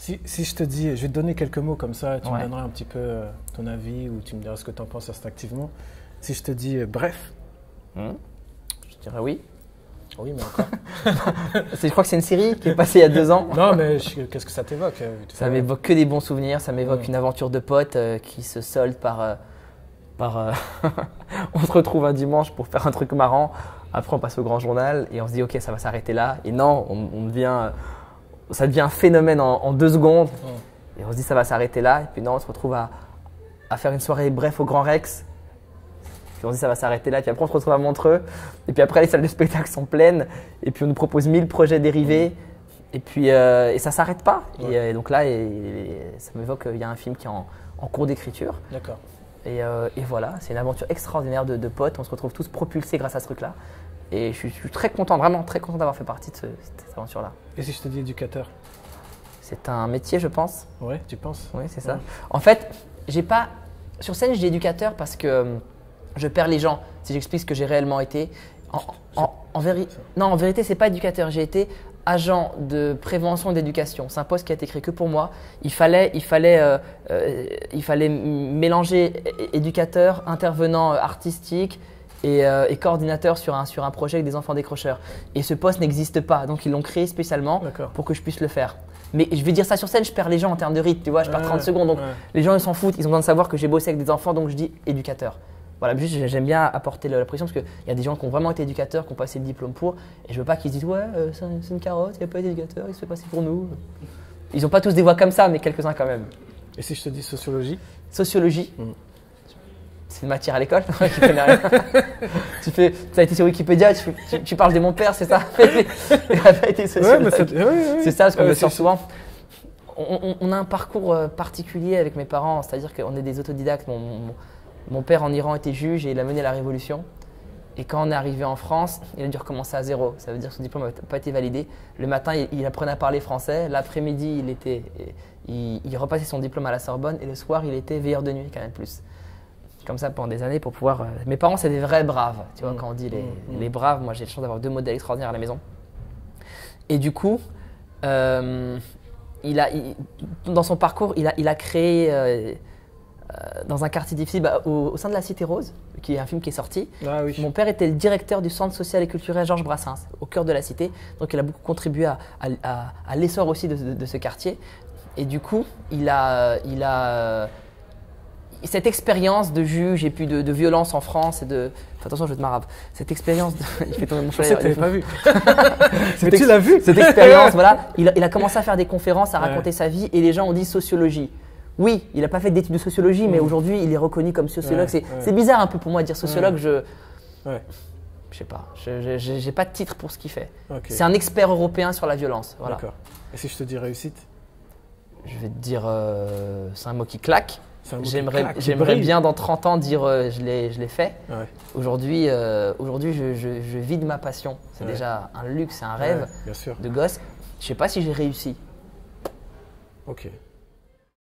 Si je te dis, je vais te donner quelques mots comme ça, tu me Ouais. donneras un petit peu ton avis ou tu me diras ce que tu en penses instinctivement. Si je te dis bref, Je dirais oui. oui, mais encore. Je crois que c'est une série qui est passée il y a 2 ans. Non, mais qu'est-ce que ça t'évoque Ça m'évoque que des bons souvenirs, ça m'évoque une aventure de potes qui se solde par on se retrouve un dimanche pour faire un truc marrant, après on passe au grand journal et on se dit ok ça va s'arrêter là. Et non, ça devient un phénomène en 2 secondes et on se dit ça va s'arrêter là. Et puis non, on se retrouve à faire une soirée bref au Grand Rex. Puis on se dit ça va s'arrêter là, puis après on se retrouve à Montreux, et puis après les salles de spectacle sont pleines, et puis on nous propose 1000 projets dérivés, et puis et ça s'arrête pas. Ouais. Et donc là, ça m'évoque, il y a un film qui est en cours d'écriture, D'accord. et voilà, c'est une aventure extraordinaire de potes, on se retrouve tous propulsés grâce à ce truc-là, et je suis très content, vraiment très content d'avoir fait partie de cette aventure-là. Et si je te dis éducateur? C'est un métier, je pense. Ouais, tu penses? Oui, c'est ça. Ouais. En fait, sur scène, je dis éducateur parce que je perds les gens si j'explique ce que j'ai réellement été. En vérité, c'est pas éducateur. J'ai été agent de prévention et d'éducation. C'est un poste qui a été créé que pour moi. Il fallait mélanger éducateur, intervenant artistique et coordinateur sur un projet avec des enfants décrocheurs. Et ce poste n'existe pas, donc ils l'ont créé spécialement D'accord. pour que je puisse le faire. Mais je vais dire ça sur scène, je perds les gens en termes de rythme, tu vois, je perds 30 secondes. Donc les gens ils s'en foutent, ils ont besoin de savoir que j'ai bossé avec des enfants, donc je dis éducateur. Voilà, juste j'aime bien apporter la pression parce qu'il y a des gens qui ont vraiment été éducateurs, qui ont passé le diplôme pour, et je veux pas qu'ils se disent ouais, c'est une carotte, il n'y a pas d'éducateur, il se fait passer pour nous. Ils n'ont pas tous des voix comme ça, mais quelques-uns quand même. Et si je te dis sociologie? Sociologie, c'est une matière à l'école, je connais rien. Tu as été sur Wikipédia, tu parles de mon père, c'est ça? Il n'a pas été sociologue. C'est ça, parce qu'on me sort souvent. On a un parcours particulier avec mes parents, c'est-à-dire qu'on est des autodidactes. Mon père en Iran était juge et il a mené la révolution. Et quand on est arrivé en France, il a dû recommencer à zéro. Ça veut dire que son diplôme n'a pas été validé. Le matin, il apprenait à parler français. L'après-midi, il repassait son diplôme à la Sorbonne. Et le soir, il était veilleur de nuit, Canal+. Comme ça pendant des années pour pouvoir… Mes parents, c'est des vrais braves. Tu vois, quand on dit les braves, moi j'ai la chance d'avoir 2 modèles extraordinaires à la maison. Et du coup, dans son parcours, il a créé… dans un quartier difficile, au sein de la Cité Rose, qui est un film qui est sorti. Ah oui. Mon père était le directeur du centre social et culturel Georges Brassens, au cœur de la cité. Donc il a beaucoup contribué à l'essor aussi de ce quartier. Et du coup, il a cette expérience de juge et puis de violence en France et de… Attention, je vais te marave. Cette expérience de… Il fait tomber mon Je chalet. sais que tu pas vu. Mais tu l'as vu. Cette expérience, voilà. Il a commencé à faire des conférences, à raconter sa vie et les gens ont dit sociologie. Oui, il n'a pas fait d'études de sociologie, mais aujourd'hui, il est reconnu comme sociologue. C'est bizarre un peu pour moi de dire sociologue. Je sais pas. J'ai pas de titre pour ce qu'il fait. Okay. C'est un expert européen sur la violence. Voilà. D'accord. Et si je te dis réussite? Je vais te dire, c'est un mot qui claque. J'aimerais bien dans 30 ans dire je l'ai fait. Ouais. Aujourd'hui, je vis de ma passion. C'est déjà un luxe, c'est un rêve bien sûr. de gosse. Je sais pas si j'ai réussi. Ok.